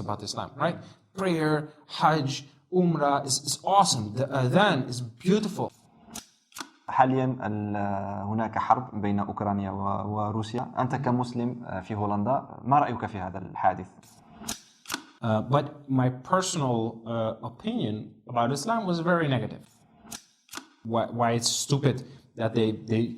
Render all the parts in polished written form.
about Islam, right? Prayer, Hajj, Umrah is awesome. The adhan is beautiful. حاليا هناك حرب بين أوكرانيا وروسيا. أنت كمسلم في هولندا، ما رأيك في هذا الحادث؟ But my personal opinion about Islam was very negative. Why it's stupid that they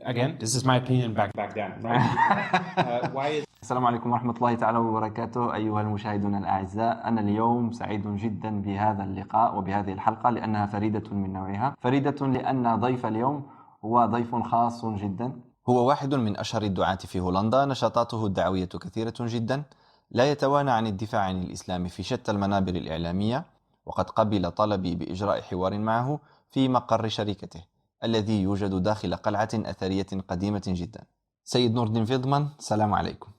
again, this is my opinion back then, right? السلام عليكم ورحمة الله تعالى وبركاته أيها المشاهدون الأعزاء. أنا اليوم سعيد جدا بهذا اللقاء وبهذه الحلقة لأنها فريدة من نوعها. فريدة لأن ضيف اليوم هو ضيف خاص جدا. هو واحد من أشهر الدعاة في هولندا، نشاطاته الدعوية كثيرة جدا، لا يتوانى عن الدفاع عن الإسلام في شتى المنابر الإعلامية، وقد قبل طلبي بإجراء حوار معه في مقر شركته الذي يوجد داخل قلعة أثرية قديمة جدا. سيد نور الدين فيلدمان، السلام عليكم.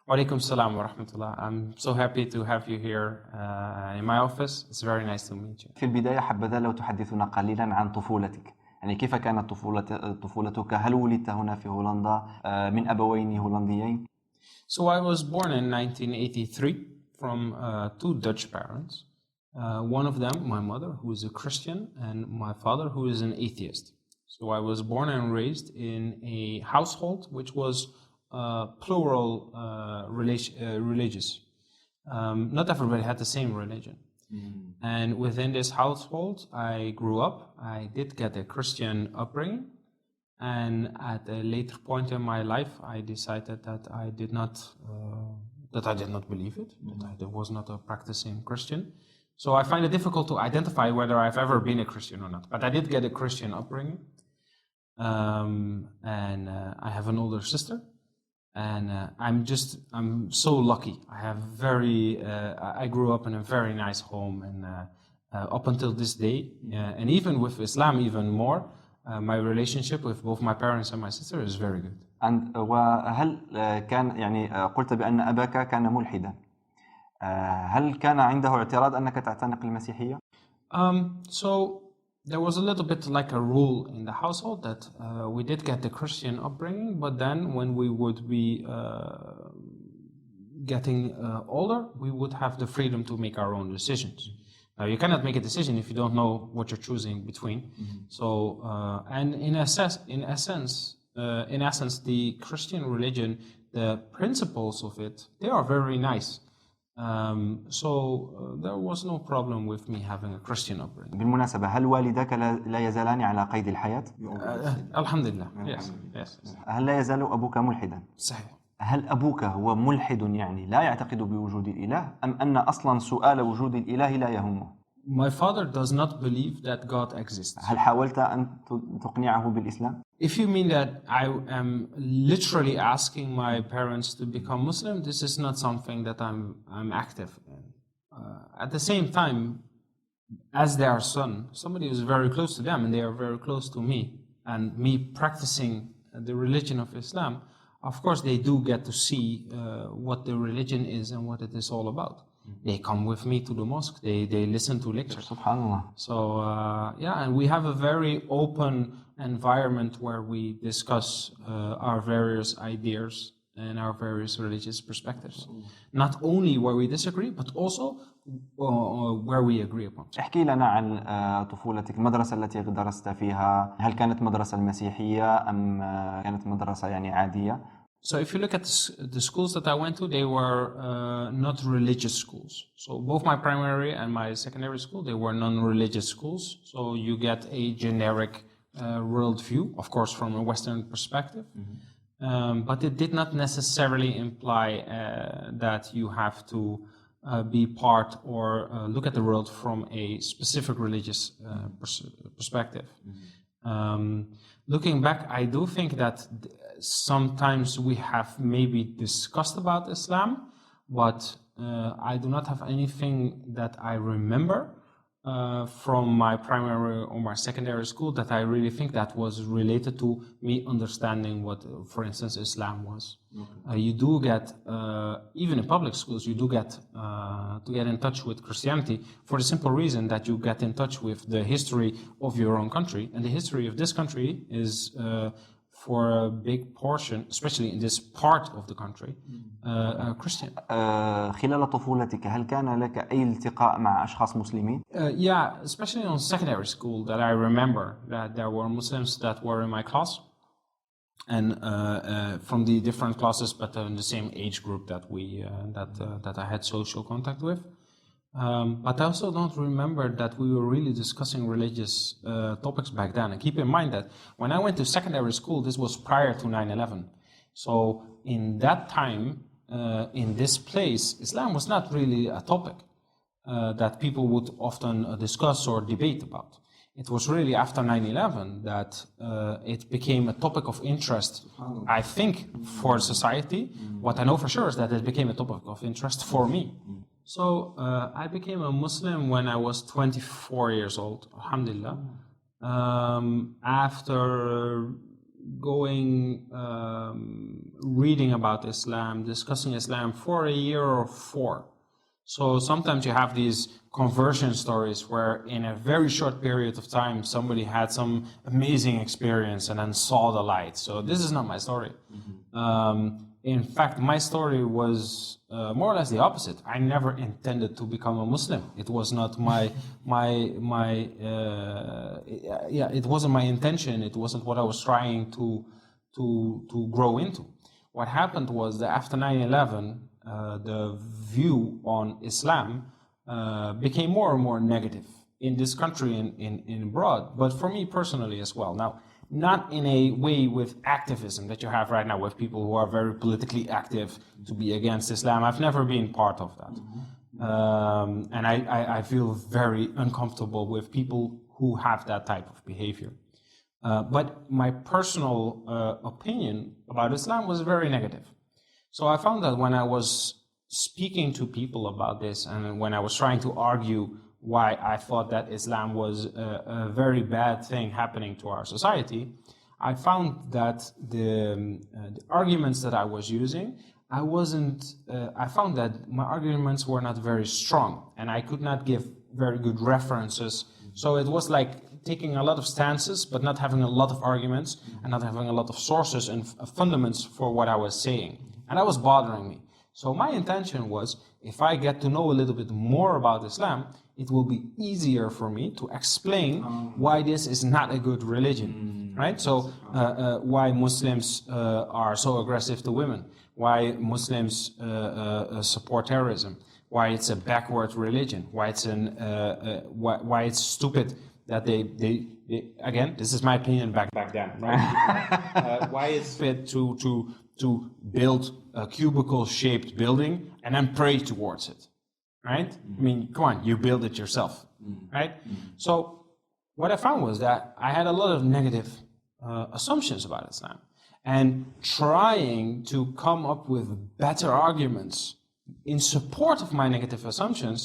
وعليكم السلام ورحمة الله. I'm so happy to have you here in my office. It's very nice to meet you. في البداية حبذا لو تحدثنا قليلا عن طفولتك. يعني كيف كانت طفولتك؟ هل ولدت هنا في هولندا من أبوين هولنديين؟ So I was born in 1983 from two Dutch parents. One of them, my mother, who is a Christian, and my father, who is an atheist. So I was born and raised in a household which was plural religious. Not everybody had the same religion. And within this household, I grew up. I did get a Christian upbringing. And at a later point in my life, I decided that I did not believe it, that I was not a practicing Christian. So I find it difficult to identify whether I've ever been a Christian or not. But I did get a Christian upbringing. And I have an older sister. And I'm so lucky. I grew up in a very nice home, and up until this day, and even with Islam even more, my relationship with both my parents and my sister is very good. وهل كان يعني قلت بأن أباك كان ملحدا؟ هل كان عنده اعتراض أنك تعتنق المسيحية؟ So there was a little bit like a rule in the household that we did get the Christian upbringing, but then when we would be getting older, we would have the freedom to make our own decisions. Now, you cannot make a decision if you don't know what you're choosing between. So, and in essence, the Christian religion, the principles of it, they are very nice. So there was no problem with me having a Christian upbringing. بالمناسبة، هل والدك لا يزالان على قيد الحياة؟ الحمد لله. Yes. هل لا يزال أبوك ملحدا؟ صحيح. هل أبوك هو ملحد يعني لا يعتقد بوجود الإله، أم أن أصلا سؤال وجود الإله لا يهمه؟ My father does not believe that God exists. هل حاولت أن تقنعه بالإسلام؟ If you mean that I am literally asking my parents to become Muslim, this is not something that I'm active in. At the same time, as their son, somebody who's very close to them, and they are very close to me, and me practicing the religion of Islam, of course they do get to see what the religion is and what it is all about. They come with me to the mosque, they listen to lectures. Subhanallah. So and we have a very open environment where we discuss our various ideas and our various religious perspectives. Not only where we disagree, but also where we agree upon. احكي لنا عن طفولتك، المدرسة التي درست فيها، هل كانت مدرسة المسيحية أم كانت مدرسة يعني عادية؟ So if you look at the schools that I went to, they were not religious schools. So both my primary and my secondary school, they were non-religious schools. So you get a generic worldview, of course, from a Western perspective. But it did not necessarily imply that you have to be part or look at the world from a specific religious perspective. Looking back, I do think that sometimes we have maybe discussed about Islam, but I do not have anything that I remember from my primary or my secondary school that I really think that was related to me understanding what, for instance, Islam was. Okay. You do get, even in public schools, you do get to get in touch with Christianity for the simple reason that you get in touch with the history of your own country. And the history of this country is for a big portion, especially in this part of the country, Christian. خلال طفولتك هل كان لك أي التقاء مع أشخاص مسلمين؟ Yeah, especially on secondary school, that I remember that there were Muslims that were in my class, and from the different classes, but in the same age group that that I had social contact with. But I also don't remember that we were really discussing religious topics back then. And keep in mind that when I went to secondary school, this was prior to 9/11. So in that time, in this place, Islam was not really a topic that people would often discuss or debate about. It was really after 9/11 that it became a topic of interest, I think, for society. What I know for sure is that it became a topic of interest for me. So I became a Muslim when I was 24 years old, alhamdulillah. After going, reading about Islam, discussing Islam for a year or 4. So sometimes you have these conversion stories where in a very short period of time, somebody had some amazing experience and then saw the light. So this is not my story. In fact, my story was more or less the opposite. I never intended to become a Muslim. It was not it wasn't my intention. It wasn't what I was trying to grow into. What happened was that after 9/11, the view on Islam became more and more negative in this country and in abroad, but for me personally as well. Now, not in a way with activism that you have right now with people who are very politically active to be against Islam. I've never been part of that. And I feel very uncomfortable with people who have that type of behavior. But my personal opinion about Islam was very negative. So I found that when I was speaking to people about this and when I was trying to argue why I thought that Islam was a very bad thing happening to our society, I found that the arguments that I was using, I found that my arguments were not very strong and I could not give very good references. So it was like taking a lot of stances, but not having a lot of arguments and not having a lot of sources and fundaments for what I was saying. And that was bothering me. So my intention was, if I get to know a little bit more about Islam, it will be easier for me to explain why this is not a good religion, right? So why Muslims are so aggressive to women, why Muslims support terrorism, why it's a backward religion, why it's stupid that they again, this is my opinion back then, right? Why it's fit to build a cubicle-shaped building and then pray towards it, right? I mean, come on, you build it yourself, right? So what I found was that I had a lot of negative assumptions about Islam, and trying to come up with better arguments in support of my negative assumptions,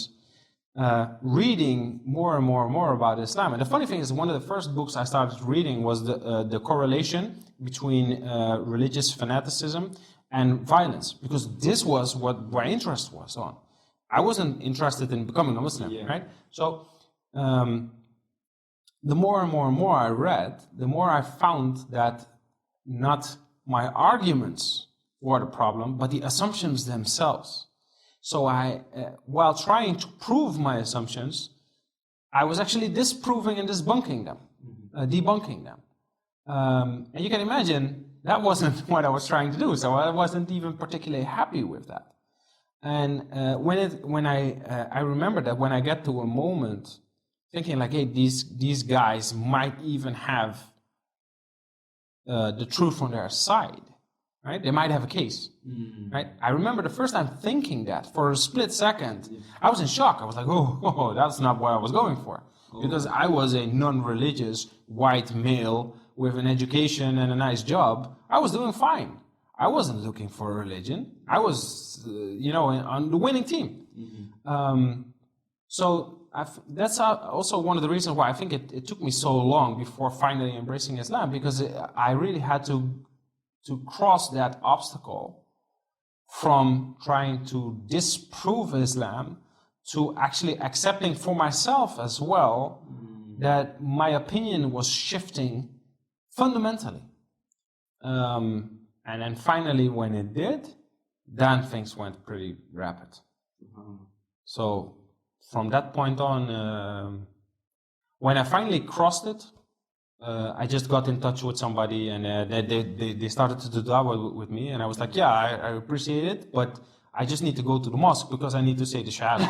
reading more and more about Islam. And the funny thing is, one of the first books I started reading was the correlation between religious fanaticism and violence, because this was what my interest was on. I wasn't interested in becoming a Muslim, right? So the more and more I read, the more I found that not my arguments were the problem, but the assumptions themselves. So while trying to prove my assumptions, I was actually disproving and debunking them. And you can imagine that wasn't what I was trying to do, so I wasn't even particularly happy with that. And I remember that when I get to a moment thinking like, hey, these guys might even have the truth on their side, right? They might have a case, right? I remember the first time thinking that for a split second, I was in shock. I was like, oh, that's not what I was going for. Because I was a non-religious white male with an education and a nice job. I was doing fine. I wasn't looking for a religion. I was, on the winning team. So that's also one of the reasons why I think it took me so long before finally embracing Islam, because I really had to cross that obstacle from trying to disprove Islam to actually accepting for myself as well that my opinion was shifting fundamentally. And then finally, when it did, then things went pretty rapid. So from that point on, when I finally crossed it, I just got in touch with somebody, and they started to do da'wah with me, and I was like, yeah, I appreciate it, but I just need to go to the mosque because I need to say the shahada.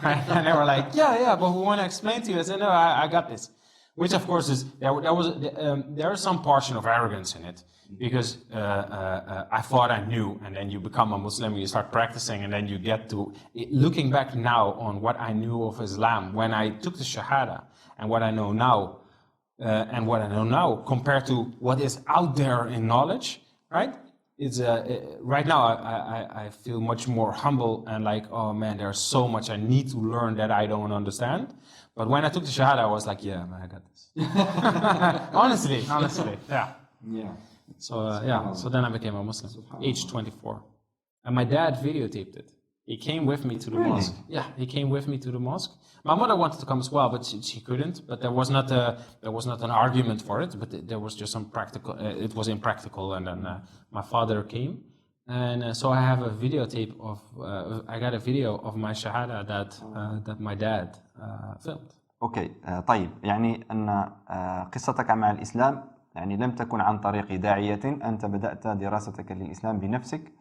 And they were like, yeah, but we want to explain to you. I said, no, I got this. Which of course is, there is some portion of arrogance in it, because I thought I knew, and then you become a Muslim, you start practicing, and then you get to, looking back now on what I knew of Islam, when I took the shahada, and what I know now, compared to what is out there in knowledge, right? It's right now I feel much more humble and like, oh man, there's so much I need to learn that I don't understand. But when I took the shahada, I was like, yeah, man, I got this. honestly, yeah. Yeah. So then I became a Muslim, age 24, and my dad videotaped it. He came with me to the mosque. Yeah, he came with me to the mosque. My mother wanted to come as well, but she couldn't. But there was not an argument for it. But there was just some practical. It was impractical, and then my father came, and so I have a videotape of. I got a video of my shahada that my dad filmed. أوكي طيب، يعني أن قصتك مع الإسلام يعني لم تكن عن طريق داعية، أنت بدأت دراستك للإسلام بنفسك،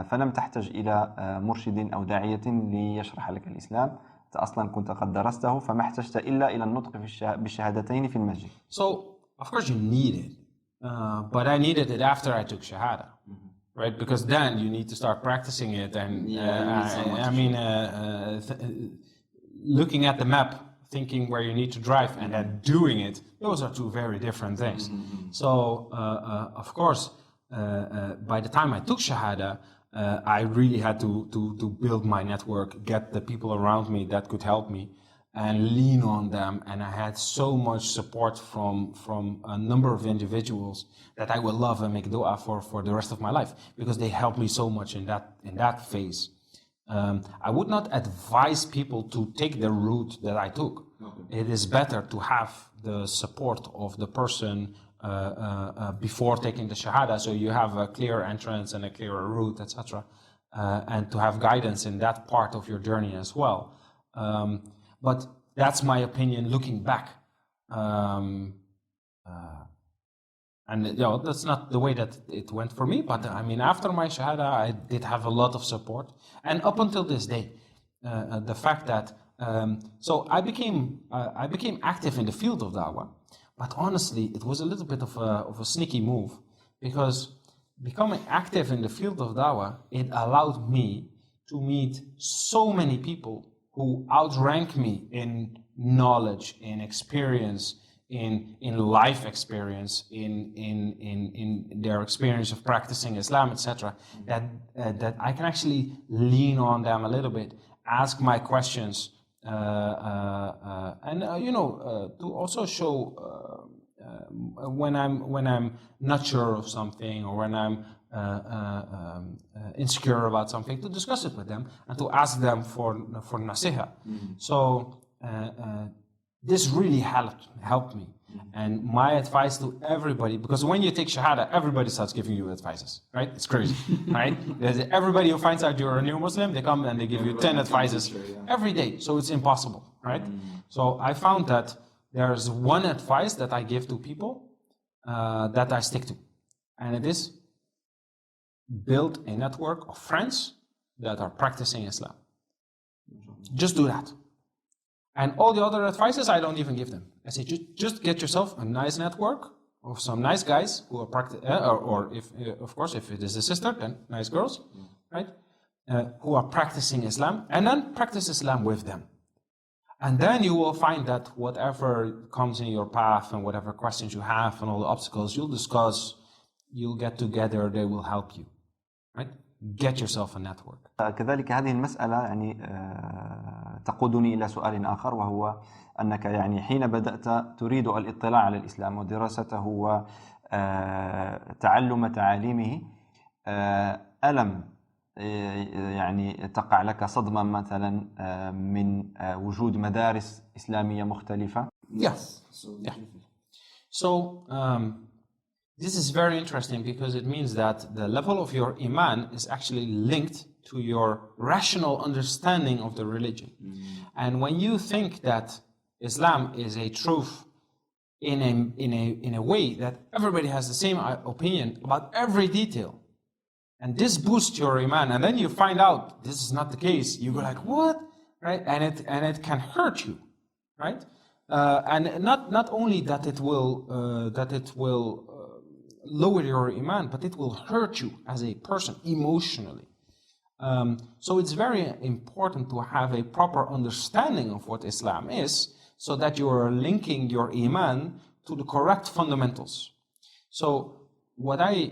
فلم تحتج إلى مرشد أو داعية ليشرح لك الإسلام، أنت أصلا كنت قد درسته، فما احتجت إلا إلى النطق بالشهادتين في المسجد. So of course you need it, but I needed it after I took shahada, right? Because then you need to start practicing it, and looking at the map, thinking where you need to drive, and then doing it, those are two very different things. So of course. By the time I took shahada, I really had to build my network, get the people around me that could help me, and lean on them. And I had so much support from a number of individuals that I will love and make dua for the rest of my life, because they helped me so much in that phase. I would not advise people to take the route that I took. Okay. It is better to have the support of the person before taking the shahada, so you have a clear entrance and a clearer route, etc., and to have guidance in that part of your journey as well. But that's my opinion looking back, and that's not the way that it went for me. But I mean, after my shahada, I did have a lot of support, and up until this day, the fact that so I became active in the field of da'wah. But honestly, it was a little bit of a sneaky move, because becoming active in the field of da'wah, it allowed me to meet so many people who outrank me in knowledge, in experience, in life experience, in their experience of practicing Islam, etc. That I can actually lean on them a little bit, ask my questions. To also show when I'm not sure of something, or when I'm insecure about something, to discuss it with them and to ask them for nasiha. So this really helped me. And my advice to everybody, because when you take shahada, everybody starts giving you advices, right? It's crazy, right? Everybody who finds out you're a new Muslim, they come and they give you 10 advices every day. So it's impossible, right? So I found that there's one advice that I give to people that I stick to. And it is, build a network of friends that are practicing Islam. Just do that. And all the other advices, I don't even give them. I say, just get yourself a nice network of some nice guys who are or if, of course, if it is a sister, then nice girls, right? Who are practicing Islam, and then practice Islam with them. And then you will find that whatever comes in your path and whatever questions you have and all the obstacles you'll discuss, you'll get together, they will help you, right? Get yourself a network. كذلك هذه المسألة يعني تقودني إلى سؤال آخر، وهو أنك يعني حين بدأت تريد الاطلاع على الإسلام ودراسته وتعلم تعاليمه، ألم يعني تقع لك صدمة مثلا من وجود مدارس إسلامية مختلفة؟ Yes. Yeah. So This is very interesting because it means that the level of your iman is actually linked to your rational understanding of the religion. And when you think that Islam is a truth in a way that everybody has the same opinion about every detail, and this boosts your iman, and then you find out this is not the case, you go like, what? Right? And it can hurt you, right? And not only that it will lower your iman, but it will hurt you as a person emotionally. So it's very important to have a proper understanding of what Islam is, so that you are linking your iman to the correct fundamentals. So what I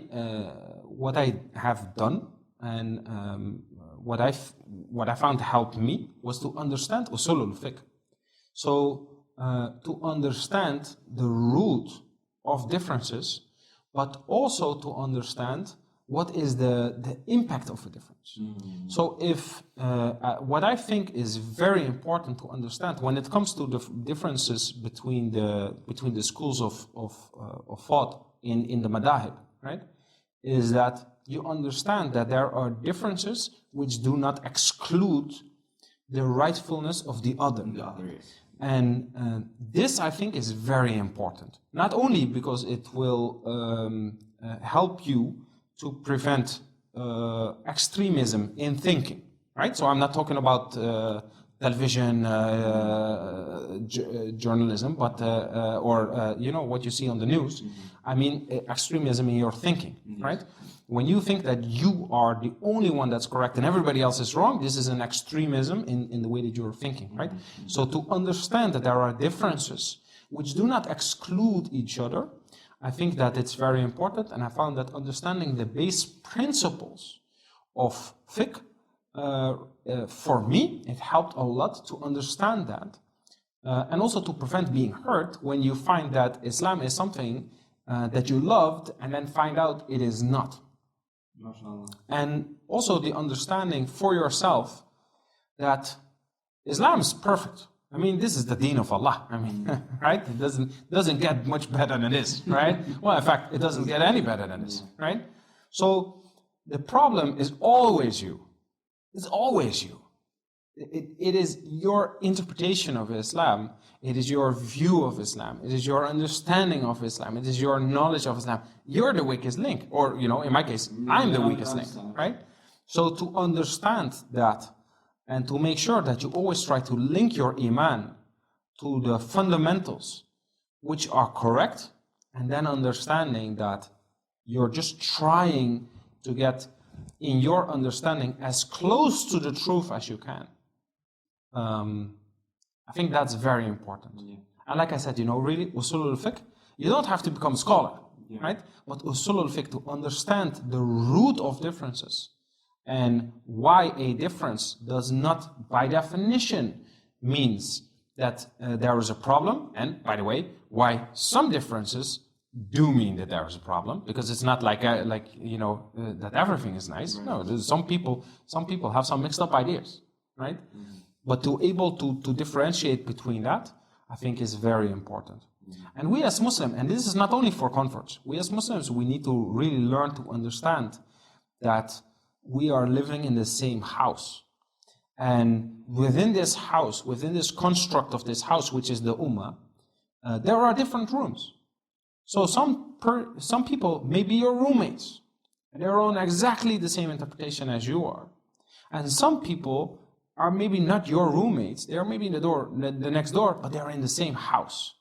have done, and what I found helped me, was to understand usul al-fiqh. So to understand the root of differences, but also to understand what is the impact of a difference. So if what I think is very important to understand when it comes to the differences between the schools of thought in the madahib, right, is that you understand that there are differences which do not exclude the rightfulness of the other. And this, I think, is very important. Not only because it will help you to prevent extremism in thinking, right? So I'm not talking about television journalism, but or you know, what you see on the news. I mean extremism in your thinking, right? When you think that you are the only one that's correct and everybody else is wrong, this is an extremism in the way that you're thinking, right? So to understand that there are differences which do not exclude each other, I think that it's very important, and I found that understanding the base principles of fiqh, for me, it helped a lot to understand that, and also to prevent being hurt when you find that Islam is something that you loved and then find out it is not. And also the understanding for yourself that Islam is perfect. I mean, this is the deen of Allah. I mean, right? It doesn't get much better than this, right? Well, in fact, it doesn't get any better than this, right? So the problem is always you. It's always you. It is your interpretation of Islam. It is your view of Islam. It is your understanding of Islam. It is your knowledge of Islam. You're the weakest link. Or, you know, in my case, I'm the weakest link, right? So to understand that, and to make sure that you always try to link your iman to the fundamentals which are correct, and then understanding that you're just trying to get in your understanding as close to the truth as you can. I think that's very important. And like I said, you know, really, usul al-fiqh, you don't have to become a scholar, right? But usul al-fiqh, to understand the root of differences, and why a difference does not, by definition, means that there is a problem. And by the way, why some differences do mean that there is a problem, because it's not like you know, that everything is nice. Right. No, some people have some mixed up ideas, right? But to able to differentiate between that, I think is very important. And we as Muslims, and this is not only for converts, we as Muslims, we need to really learn to understand that we are living in the same house. And within this house, within this construct of this house, which is the Ummah, there are different rooms. So some people may be your roommates, and they're on exactly the same interpretation as you are. And some people are maybe not your roommates, they are maybe in the next door, but they're in the same house,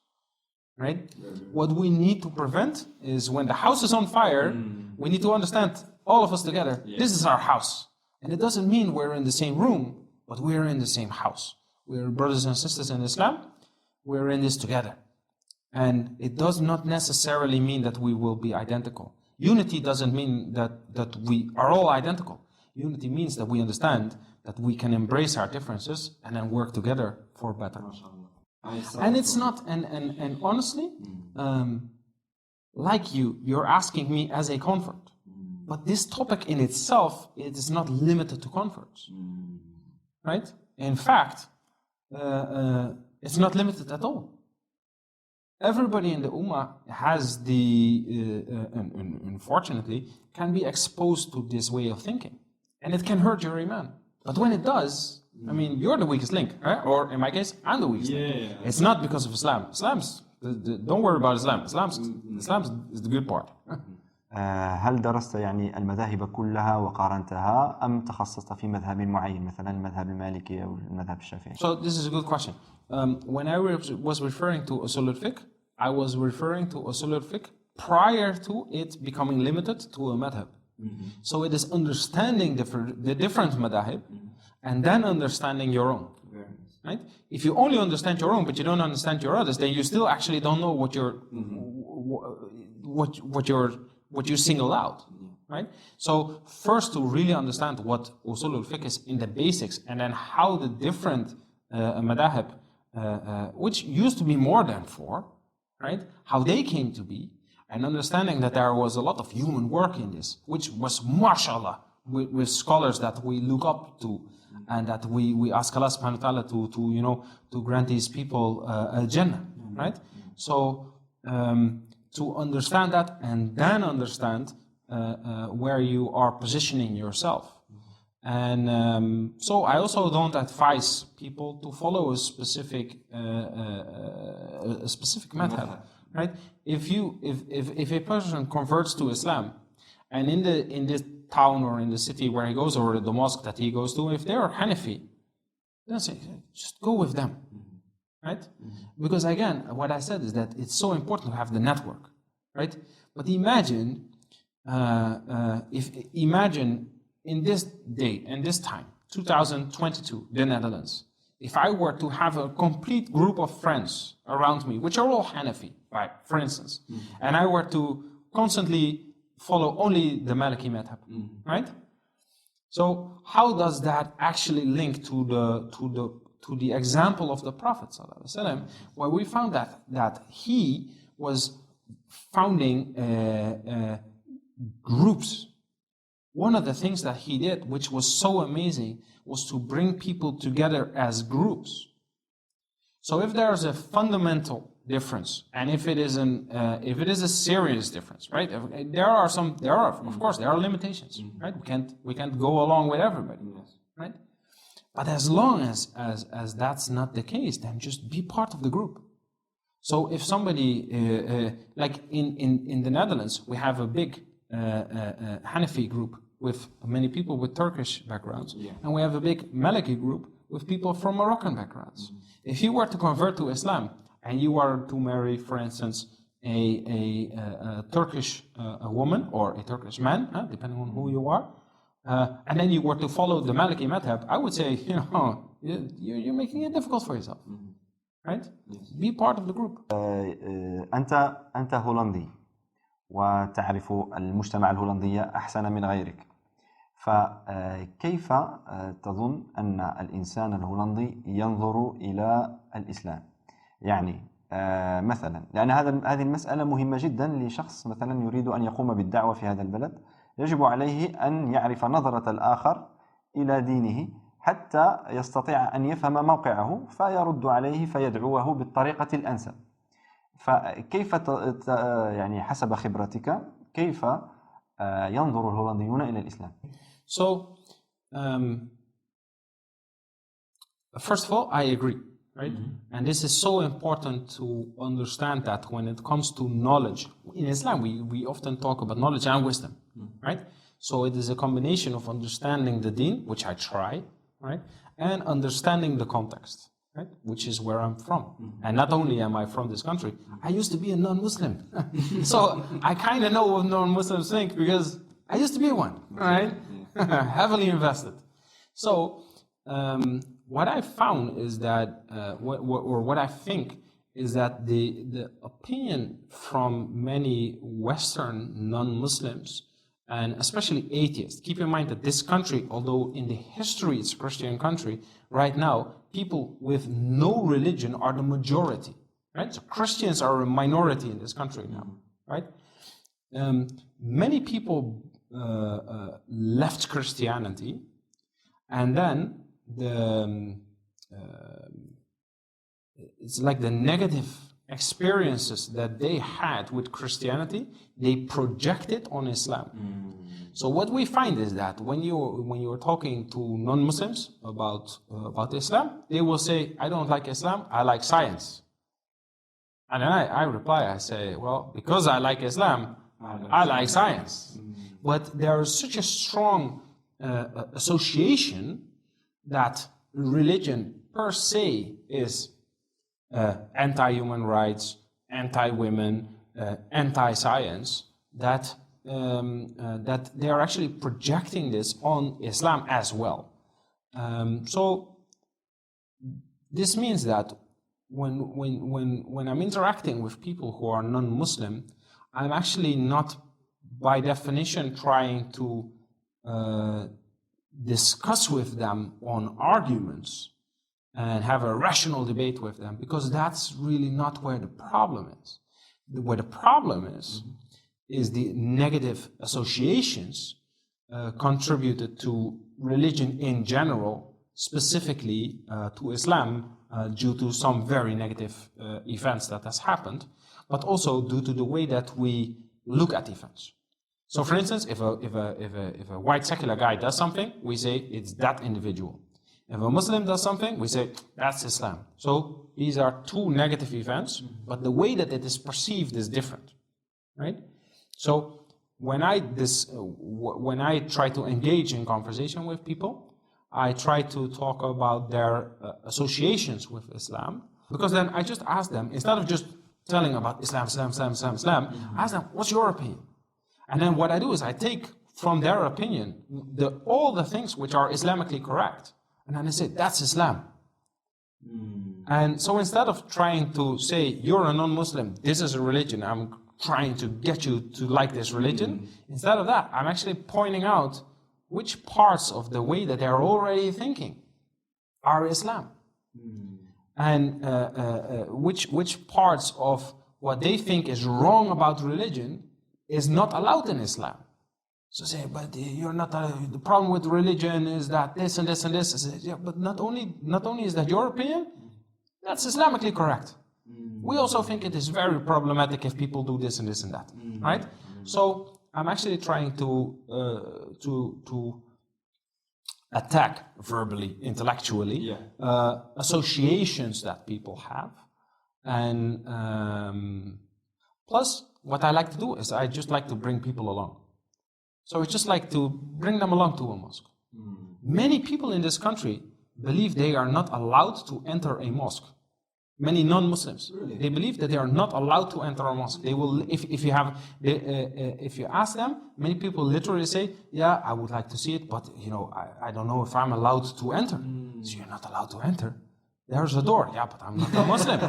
right? What we need to prevent is when the house is on fire, we need to understand, all of us together, this is our house. And it doesn't mean we're in the same room, but we're in the same house. We're brothers and sisters in Islam, we're in this together. And it does not necessarily mean that we will be identical. Unity doesn't mean that we are all identical. Unity means that we understand that we can embrace our differences and then work together for better. And it's not, and honestly, like you're asking me as a convert. But this topic in itself, it is not limited to converts, right? In fact, it's not limited at all. everybody in the Ummah has unfortunately, can be exposed to this way of thinking. And it can hurt your iman. But when it does, I mean, you're the weakest link, right? Or in my case, I'm the weakest link. It's not because of Islam. Don't worry about Islam. Islam is the good part. هل درست يعني المذاهب كلها وقارنتها أم تخصصت في مذهب معين مثلا المذهب المالكي أو المذهب الشافعي؟ So this is a good question. When I was referring to usul al-fiqh, I was referring to usul al-fiqh prior to it becoming limited to a madhab. So it is understanding the different madhab and then understanding your own. Right? If you only understand your own but you don't understand your others, then you still actually don't know what you single out, right? So first to really understand what usul al-fiqh is in the basics, and then how the different madahib, which used to be more than 4, right? How they came to be, and understanding that there was a lot of human work in this, which was mashallah, with scholars that we look up to, and that we ask Allah subhanahu wa ta'ala to grant these people Jannah, right? So to understand that and then understand where you are positioning yourself. And so I also don't advise people to follow a specific madhab, right? If a person converts to Islam, and in this town or in the city where he goes, or the mosque that he goes to, if they are Hanafi, then say, just go with them. Right? Because again, what I said is that it's so important to have the network, right? But imagine, imagine in this day and this time, 2022, the Netherlands, if I were to have a complete group of friends around me, which are all Hanafi, right, for instance, and I were to constantly follow only the Maliki madhab, right? So how does that actually link to the example of the Prophet ﷺ, where we found that he was founding groups. One of the things that he did, which was so amazing, was to bring people together as groups. So if there's a fundamental difference, and if it is a serious difference, right? There are limitations, right? We can't go along with everybody, right? But as long as that's not the case, then just be part of the group. So if somebody, like in the Netherlands, we have a big Hanafi group with many people with Turkish backgrounds, and we have a big Maliki group with people from Moroccan backgrounds. If you were to convert to Islam, and you are to marry, for instance, a Turkish woman or a Turkish man, depending on who you are, and then you were to follow the Maliki madhab, I would say, you're making it difficult for yourself, right? Be part of the group. أنت هولندي وتعرف المجتمع الهولندي أحسن من غيرك، فكيف تظن أن الإنسان الهولندي ينظر إلى الإسلام؟ يعني مثلا، لأن هذه المسألة مهمة جدا لشخص مثلا يريد أن يقوم بالدعوة في هذا البلد، يجب عليه أن يعرف نظرة الآخر إلى دينه حتى يستطيع أن يفهم موقعه فيرد عليه فيدعوه بالطريقة الأنسب. فكيف يعني حسب خبرتك كيف ينظر الهولنديون إلى الإسلام؟ So, first of all, I agree. Right? And this is so important to understand that when it comes to knowledge. In Islam, we often talk about knowledge and wisdom, right? So it is a combination of understanding the deen, which I try, right? And understanding the context, right? Which is where I'm from. And not only am I from this country, I used to be a non-Muslim. So I kind of know what non-Muslims think because I used to be one, right? Heavily invested. So, what I found is that, what I think is that the opinion from many Western non-Muslims, and especially atheists, keep in mind that this country, although in the history it's a Christian country, right now, people with no religion are the majority, right? So Christians are a minority in this country now, right? Many people left Christianity, and then it's like the negative experiences that they had with Christianity, they project it on Islam. So what we find is that when you're talking to non-Muslims about Islam, they will say, I don't like Islam, I like science. And then I reply, I say, well, because I like Islam, I like science. But there is such a strong association that religion per se is anti-human rights, anti-women, anti-science, that they are actually projecting this on Islam as well. So this means that when I'm interacting with people who are non-Muslim, I'm actually not, by definition, trying to discuss with them on arguments and have a rational debate with them, because that's really not where the problem is. Where the problem is the negative associations contributed to religion in general, specifically to Islam, due to some very negative events that has happened, but also due to the way that we look at events. So, for instance, if a white secular guy does something, we say it's that individual. If a Muslim does something, we say that's Islam. So these are two negative events, but the way that it is perceived is different, right? So when I try to engage in conversation with people, I try to talk about their associations with Islam, because then I just ask them, instead of just telling about Islam, I ask them, what's your opinion? And then what I do is I take from their opinion all the things which are Islamically correct, and then I say, that's Islam. And so instead of trying to say, you're a non-Muslim, this is a religion, I'm trying to get you to like this religion, instead of that, I'm actually pointing out which parts of the way that they're already thinking are Islam. And which parts of what they think is wrong about religion is not allowed in Islam. So say, but you're not, the problem with religion is that this and this and this. I say, yeah, but not only is that your opinion, that's Islamically correct. We also think it is very problematic if people do this and this and that, right? So I'm actually trying to attack verbally, intellectually, associations that people have. And plus, what I like to do is I just like to bring people along. So it's just like to bring them along to a mosque. Many people in this country believe they are not allowed to enter a mosque. Many non-Muslims, they believe that they are not allowed to enter a mosque. They will, if you ask them, many people literally say, "Yeah, I would like to see it, but I don't know if I'm allowed to enter." So you're not allowed to enter. There's a door. Yeah, but I'm not a Muslim,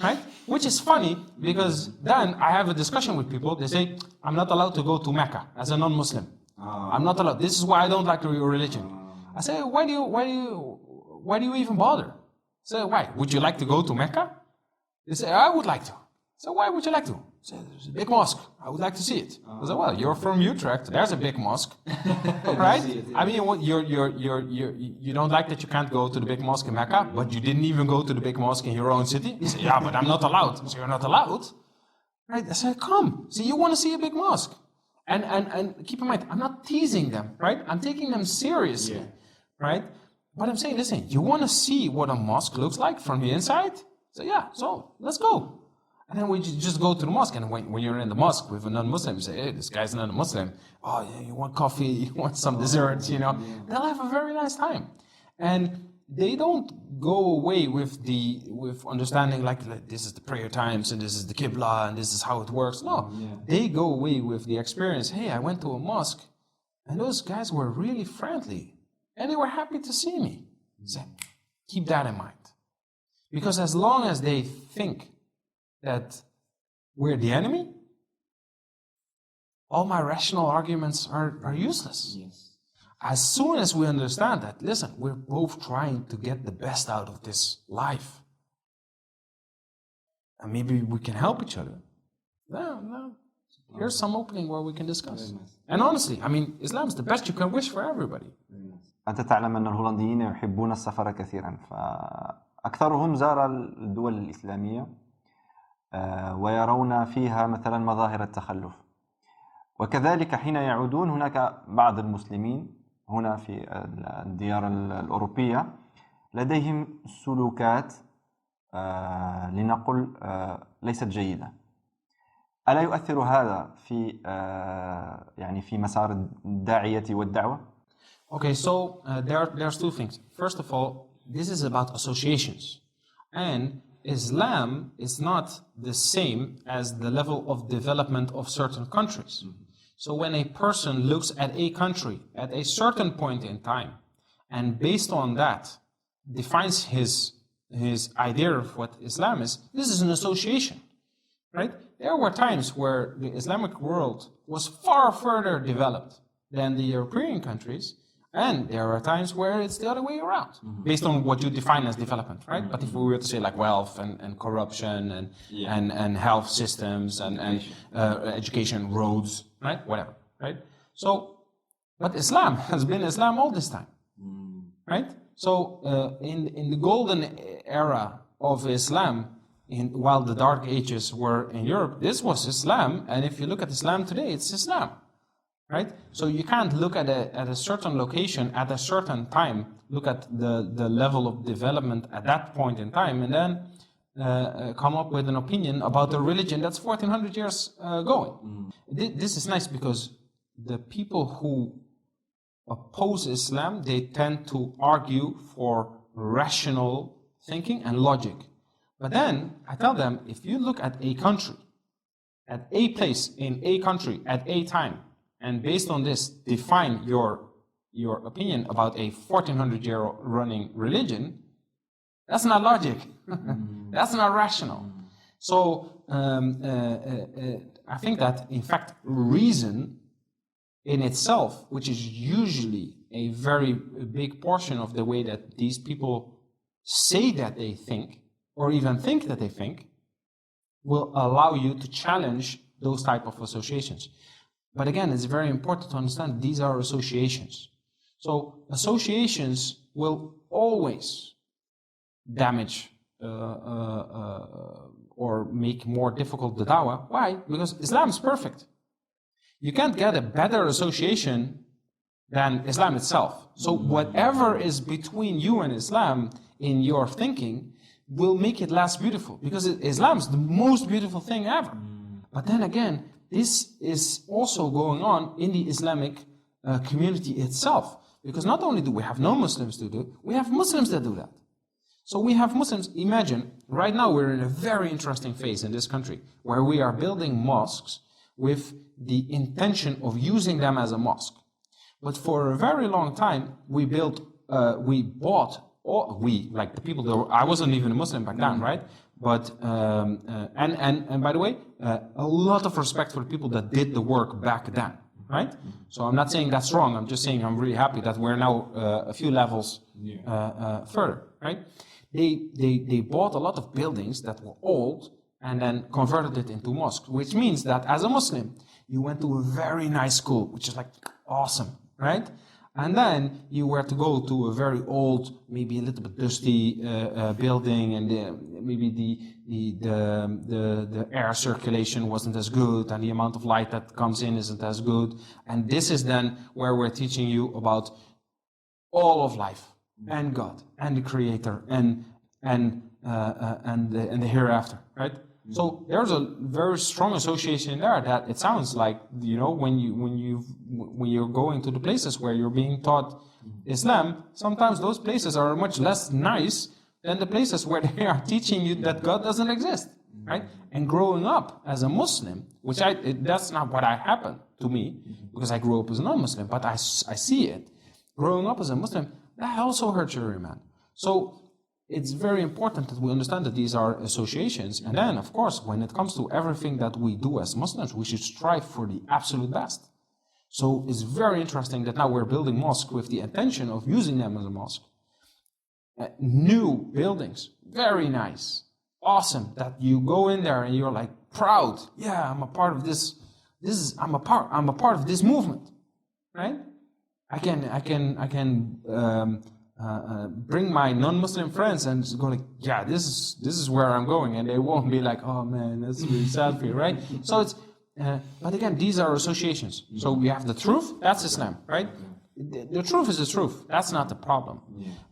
right? Which is funny, because then I have a discussion with people. They say, I'm not allowed to go to Mecca as a non-Muslim. I'm not allowed. This is why I don't like your religion. I say, why do you even bother? I say, why? Would you like to go to Mecca? They say, I would like to. So why would you like to? I say, there's a big mosque. I would like to see it. I say, well, you're from Utrecht. There's a big mosque, right? I mean, you don't like that you can't go to the big mosque in Mecca, but you didn't even go to the big mosque in your own city. You say, yeah, but I'm not allowed. So you're not allowed, right? I say, come. See, you want to see a big mosque, and keep in mind, I'm not teasing them, right? I'm taking them seriously, right? But I'm saying, listen, you want to see what a mosque looks like from the inside? So yeah, so let's go. And then we just go to the mosque, and when you're in the mosque with a non-Muslim, you say, hey, this guy's not a Muslim. Oh, yeah, you want coffee, you want some desserts, They'll have a very nice time. And they don't go away with understanding like this is the prayer times, and this is the Qibla, and this is how it works. No, they go away with the experience, hey, I went to a mosque, and those guys were really friendly, and they were happy to see me. So keep that in mind. Because as long as they think that we're the enemy, all my rational arguments are useless. Yes. As soon as we understand that, listen, we're both trying to get the best out of this life, and maybe we can help each other. No. Here's some opening where we can discuss. And honestly, I mean, Islam is the best you can wish for everybody. أنت تعلم أن الهولنديين يحبون السفر كثيرا، فأكثرهم زار الدول الإسلامية ويرون فيها مثلا مظاهر التخلف. وكذلك حين يعودون هناك بعض المسلمين هنا في الديار الأوروبية لديهم سلوكات لنقل ليست جيدة. ألا يؤثر هذا في يعني في مسار الداعية والدعوة؟ Okay, so there's two things. First of all, this is about associations. And Islam is not the same as the level of development of certain countries. So when a person looks at a country at a certain point in time, and based on that defines his idea of what Islam is, this is an association, right? There were times where the Islamic world was far further developed than the European countries, and there are times where it's the other way around, based on what you define as development, right? But if we were to say like wealth and corruption and health systems and education, roads, right? Whatever, right? So, but Islam has been Islam all this time, right? So in the golden era of Islam, while the dark ages were in Europe, this was Islam, and if you look at Islam today, it's Islam. Right? So you can't look at a certain location at a certain time, look at the level of development at that point in time, and then come up with an opinion about a religion that's 1400 years going. This is nice because the people who oppose Islam, they tend to argue for rational thinking and logic. But then I tell them, if you look at a country, at a place in a country at a time, and based on this, define your opinion about a 1400-year running religion, that's not logic. That's not rational. So I think that, in fact, reason in itself, which is usually a very big portion of the way that these people say that they think, or even think that they think, will allow you to challenge those type of associations. But again, it's very important to understand these are associations. So associations will always damage or make more difficult the da'wah. Why? Because Islam is perfect. You can't get a better association than Islam itself. So whatever is between you and Islam in your thinking will make it less beautiful, because Islam is the most beautiful thing ever. But then again, this is also going on in the Islamic community itself. Because not only do we have non-Muslims to do it, we have Muslims that do that. So we have Muslims, imagine, right now we're in a very interesting phase in this country, where we are building mosques with the intention of using them as a mosque. But for a very long time, we bought, like the people that I wasn't even a Muslim back then, right? But, and by the way, a lot of respect for the people that did the work back then, right? So I'm not saying that's wrong, I'm just saying I'm really happy that we're now a few levels further, right? They bought a lot of buildings that were old and then converted it into mosques, which means that as a Muslim, you went to a very nice school, which is like awesome, right? And then you were to go to a very old, maybe a little bit dusty building, and maybe the air circulation wasn't as good, and the amount of light that comes in isn't as good. And this is then where we're teaching you about all of life, and God, and the Creator, and the hereafter, right? So there's a very strong association there that it sounds like, you know, when you're going to the places where you're being taught Islam, sometimes those places are much less nice than the places where they are teaching you that God doesn't exist, right? And growing up as a Muslim, which that's not what happened to me, because I grew up as a non-Muslim, but I see it. Growing up as a Muslim, that also hurts your iman. So it's very important that we understand that these are associations. And then, of course, when it comes to everything that we do as Muslims, we should strive for the absolute best. So it's very interesting that now we're building mosques with the intention of using them as a mosque. New buildings, very nice, awesome, that you go in there and you're like proud. Yeah, I'm a part of this. I'm a part of this movement, right? I can bring my non-Muslim friends and just go like, yeah, this is where I'm going, and they won't be like, oh man, that's really sad for you, right? So it's, but again, these are associations. So we have the truth, that's Islam, right? The truth is the truth. That's not the problem.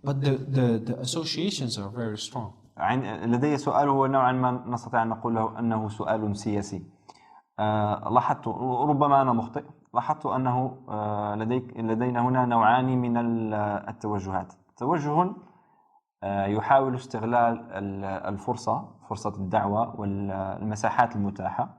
But the associations are very strong. لدي سؤال هو نوعا ما نستطيع أن نقول له أنه سؤال سياسي. لاحظت، ربما أنا مخطئ، لاحظت أنه لدينا هنا نوعان من التوجهات. توجه يحاول استغلال فرصة الدعوة والمساحات المتاحة،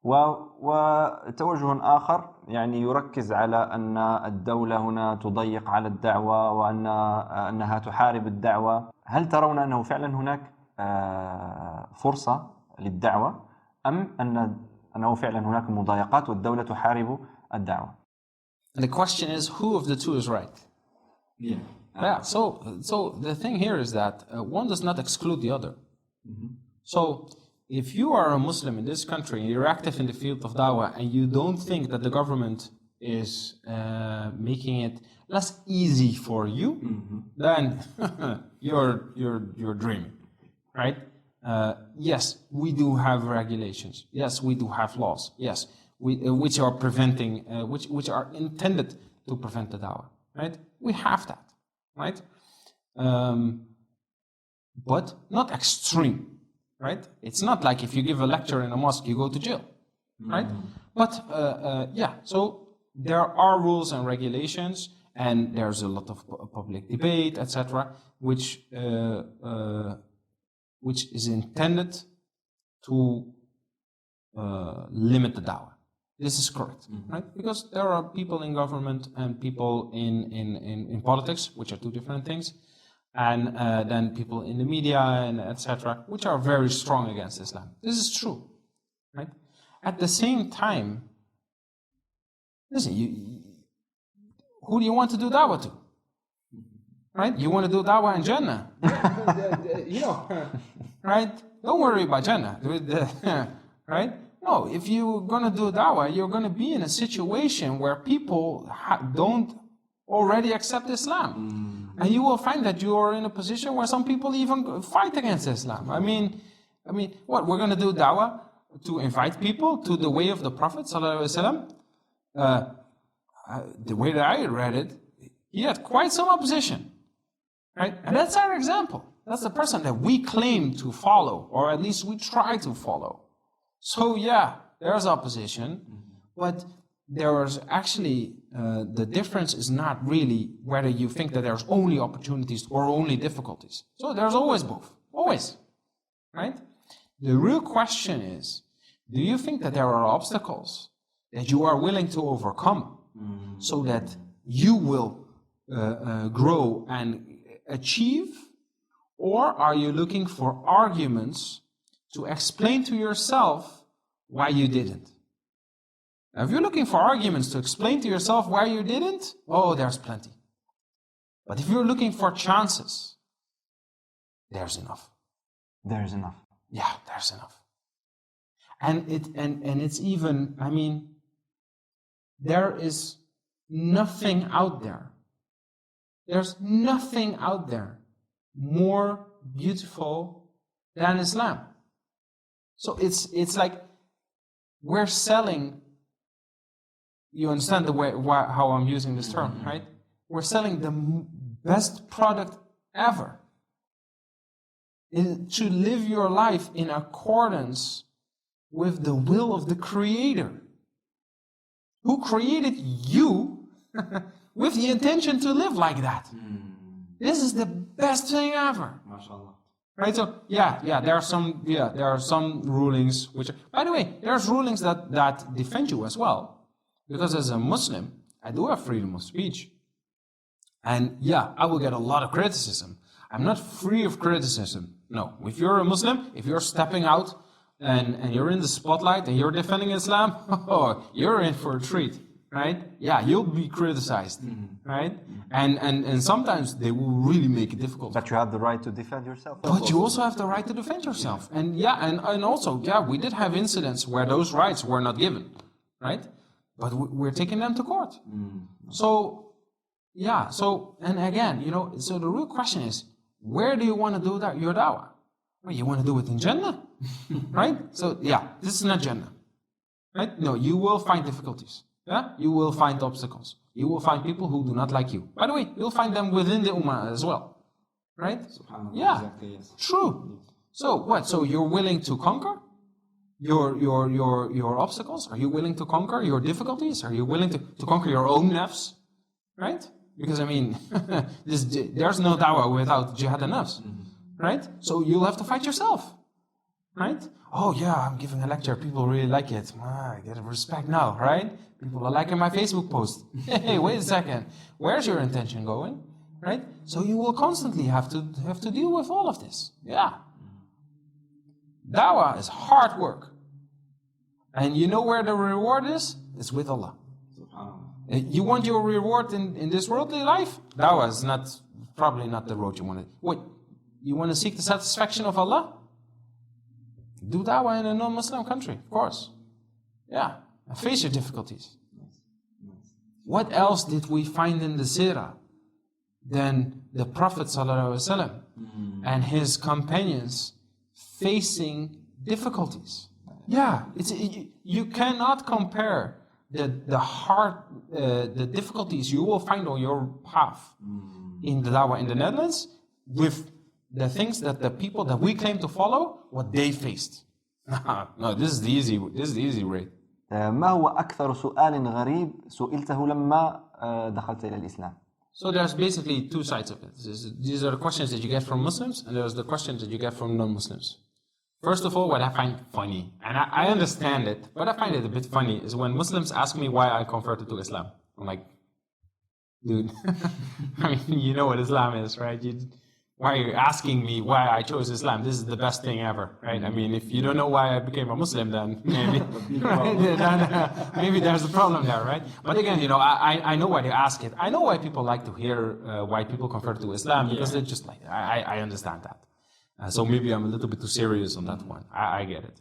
وتوجه آخر يعني يركز على أن الدولة هنا تضيق على الدعوة وأنها تحارب الدعوة. هل ترون أنه فعلا هناك فرصة للدعوة، أم أنه فعلا هناك مضايقات والدولة تحارب الدعوة؟ The question is, who of the two is right? Yeah. So the thing here is that one does not exclude the other. So if you are a Muslim in this country and you're active in the field of da'wah and you don't think that the government is making it less easy for you, then you're dreaming, right? Yes, we do have regulations. Yes, we do have laws. Yes, which are preventing, which are intended to prevent the da'wah, right? We have that, right? But not extreme. Right? It's not like if you give a lecture in a mosque, you go to jail, right? But yeah, so there are rules and regulations, and there's a lot of public debate, etc., which is intended to limit the da'wah. This is correct, right? Because there are people in government and people in politics, which are two different things. And then people in the media and etc., which are very strong against Islam. This is true, right? At the same time, listen, who do you want to do da'wah to? Right? You want to do da'wah in Jannah, you know, right? Don't worry about Jannah, right? No, if you're going to do da'wah, you're going to be in a situation where people don't already accept Islam. And you will find that you are in a position where some people even fight against Islam. I mean, what, we're going to do da'wah to invite people to the way of the Prophet ﷺ? The way that I read it, he had quite some opposition, right? And that's our example. That's the person that we claim to follow, or at least we try to follow. So yeah, there's opposition, but there is actually, the difference is not really whether you think that there's only opportunities or only difficulties. So there's always both, always, right? The real question is, do you think that there are obstacles that you are willing to overcome so that you will grow and achieve? Or are you looking for arguments to explain to yourself why you didn't? Now, if you're looking for arguments to explain to yourself why you didn't, oh, there's plenty. But if you're looking for chances, there's enough. There's enough. Yeah, there's enough. And it's even, I mean, there is nothing out there. There's nothing out there more beautiful than Islam. So it's like we're selling. You understand the way how I'm using this term, right? We're selling the best product ever. To live your life in accordance with the will of the Creator, who created you with the intention to live like that. This is the best thing ever. MashaAllah. Right? So yeah, there are some rulings which, by the way, there's rulings that defend you as well. Because as a Muslim, I do have freedom of speech. And yeah, I will get a lot of criticism. I'm not free of criticism. No, if you're a Muslim, if you're stepping out and you're in the spotlight and you're defending Islam, oh, you're in for a treat, right? Yeah, you'll be criticized, right? And sometimes they will really make it difficult. But you have the right to defend yourself. But you also have the right to defend yourself. And yeah, and also, yeah, we did have incidents where those rights were not given, right? But we're taking them to court. So Yeah, so, and again, so the real question is, where do you want to do your da'wah? Well, you want to do it in Jannah, right? So, yeah, this is not Jannah, right? No, you will find difficulties, yeah? You will find obstacles. You will find people who do not like you. By the way, you'll find them within the ummah as well, right? Yeah, exactly, yes. True. So what? So you're willing to conquer your obstacles? Are you willing to conquer your difficulties? Are you willing to conquer your own nafs? Right? Because I mean, there's no da'wah without jihad and nafs. Right? So you'll have to fight yourself. Right? Oh yeah, I'm giving a lecture. People really like it. I get respect now, right? People are liking my Facebook post. Hey, wait a second. Where's your intention going? Right? So you will constantly have to deal with all of this. Yeah. Dawah is hard work. And you know where the reward is? It's with Allah. You want your reward in this worldly life? Dawah is probably not the road you want to. Wait, you want to seek the satisfaction of Allah? Do dawah in a non-Muslim country, of course. Yeah, and face your difficulties. What else did we find in the seerah than the Prophet ﷺ and his companions facing difficulties? Yeah, you cannot compare the difficulties you will find on your path in the dawah in the Netherlands with the things that the people that we claim to follow, what they faced. No, this is the easy way. ما هو أكثر سؤال غريب سئلته لما دخلت إلى الإسلام؟ So there's basically two sides of it. These are the questions that you get from Muslims, and there's the questions that you get from non-Muslims. First of all, what I find funny, and I understand it, but I find it a bit funny, is when Muslims ask me why I converted to Islam. I'm like, dude, I mean, you know what Islam is, right? Why are you asking me why I chose Islam? This is the best thing ever, right? I mean, if you don't know why I became a Muslim, then maybe, maybe there's a problem there, right? But again, I know why they ask it. I know why people like to hear why people convert to Islam, because they're just like, I understand that. So maybe I'm a little bit too serious on that one. I get it.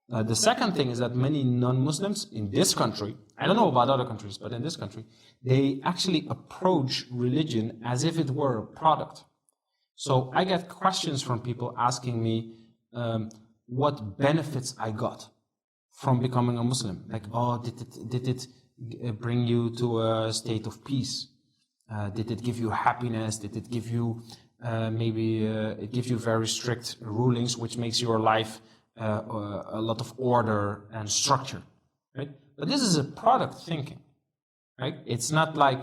The second thing is that many non-Muslims in this country, I don't know about other countries, but in this country, they actually approach religion as if it were a product. So I get questions from people asking me what benefits I got from becoming a Muslim. Like, oh, did it bring you to a state of peace? Did it give you happiness? Did it give you it gives you very strict rulings, which makes your life a lot of order and structure, right? But this is a product thinking, right? It's not like,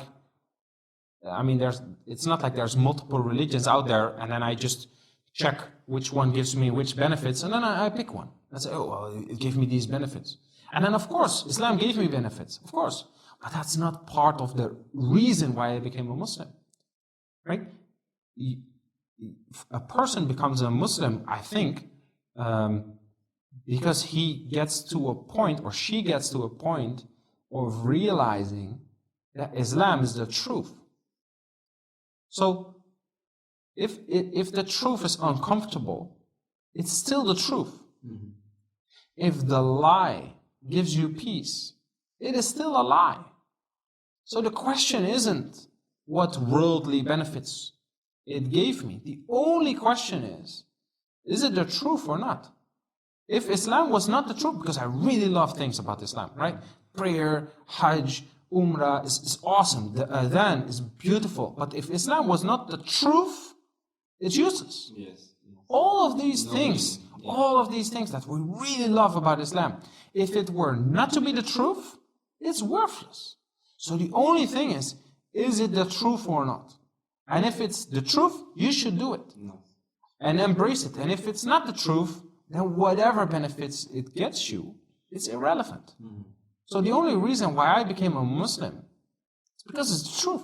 it's not like there's multiple religions out there, and then I just check which one gives me which benefits, and then I pick one. I say, oh, well, it gave me these benefits. And then, of course, Islam gave me benefits, of course. But that's not part of the reason why I became a Muslim, right? A person becomes a Muslim, I think, because he gets to a point, or she gets to a point of realizing that Islam is the truth. So, if the truth is uncomfortable, it's still the truth. Mm-hmm. If the lie gives you peace, it is still a lie. So the question isn't what worldly benefits it gave me. The only question is it the truth or not? If Islam was not the truth, because I really love things about Islam, right? Prayer, Hajj, Umrah is awesome. The Adhan is beautiful. But if Islam was not the truth, it's useless. Yes. All of these things that we really love about Islam, if it were not to be the truth, it's worthless. So the only thing is it the truth or not? And if it's the truth, you should do it. No. And embrace it. And if it's not the truth, then whatever benefits it gets you, it's irrelevant. Mm-hmm. So the only reason why I became a Muslim is because it's the truth.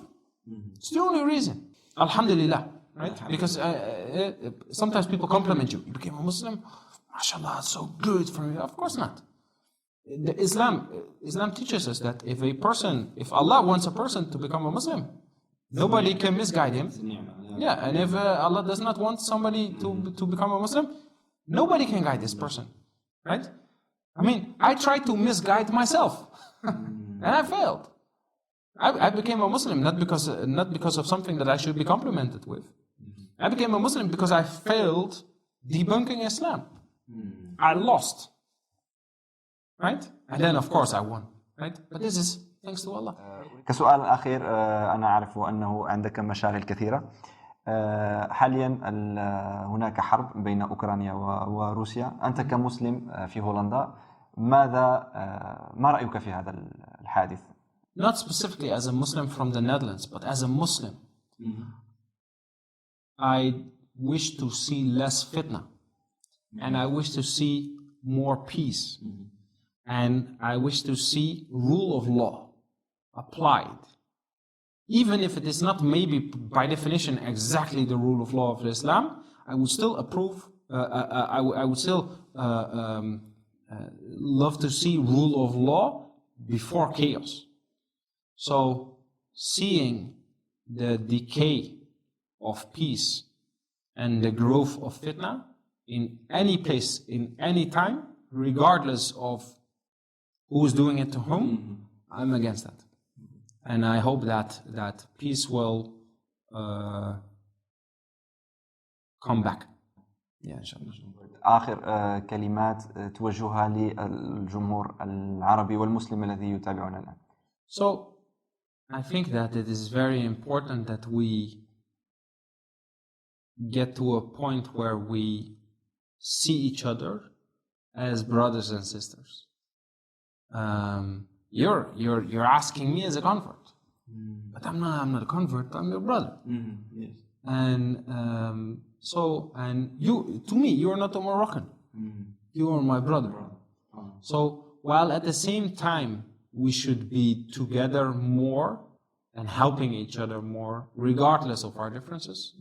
Mm-hmm. It's the only reason. Alhamdulillah, right? Because sometimes people compliment you. You became a Muslim? MashaAllah, it's so good for you. Of course not. Islam teaches us that if Allah wants a person to become a Muslim, nobody can misguide him. Yeah, and if Allah does not want somebody to become a Muslim, nobody can guide this person, right? I mean, I tried to misguide myself, and I failed. I became a Muslim not because of something that I should be complimented with. I became a Muslim because I failed debunking Islam. I lost. Right? And then of course I won. Right? But this is thanks to Allah. كسؤال أخير، أنا أعرف أنه عندك مشاغل كثيرة. حاليا هناك حرب بين أوكرانيا وروسيا. أنت كمسلم في هولندا، ما رأيك في هذا الحادث؟ Not specifically as a Muslim from the Netherlands, but as a Muslim, I wish to see less fitna, and I wish to see more peace, and I wish to see rule of law applied. Even if it is not maybe by definition exactly the rule of law of Islam, I would still approve, I would still love to see rule of law before chaos. So seeing the decay of peace and the growth of fitna in any place, in any time, regardless of who is doing it to whom, I'm against that. And I hope that peace will come back. Yeah, inshallah. آخر كلمات توجهها للجمهور العربي والمسلم الذي يتابعنا الآن. So I think that it is very important that we get to a point where we see each other as brothers and sisters. You're asking me as a convert, but I'm not a convert. I'm your brother. Yes. And and you, to me, you are not a Moroccan. You are my brother. So while at the same time we should be together more and helping each other more, regardless of our differences,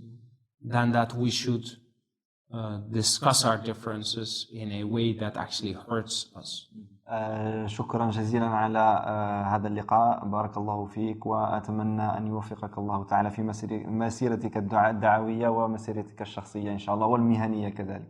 than that we should discuss our differences in a way that actually hurts us. شكرا جزيلا على هذا اللقاء. بارك الله فيك، وأتمنى أن يوفقك الله تعالى في مسيرتك الدعوية ومسيرتك الشخصية إن شاء الله، والمهنية كذلك.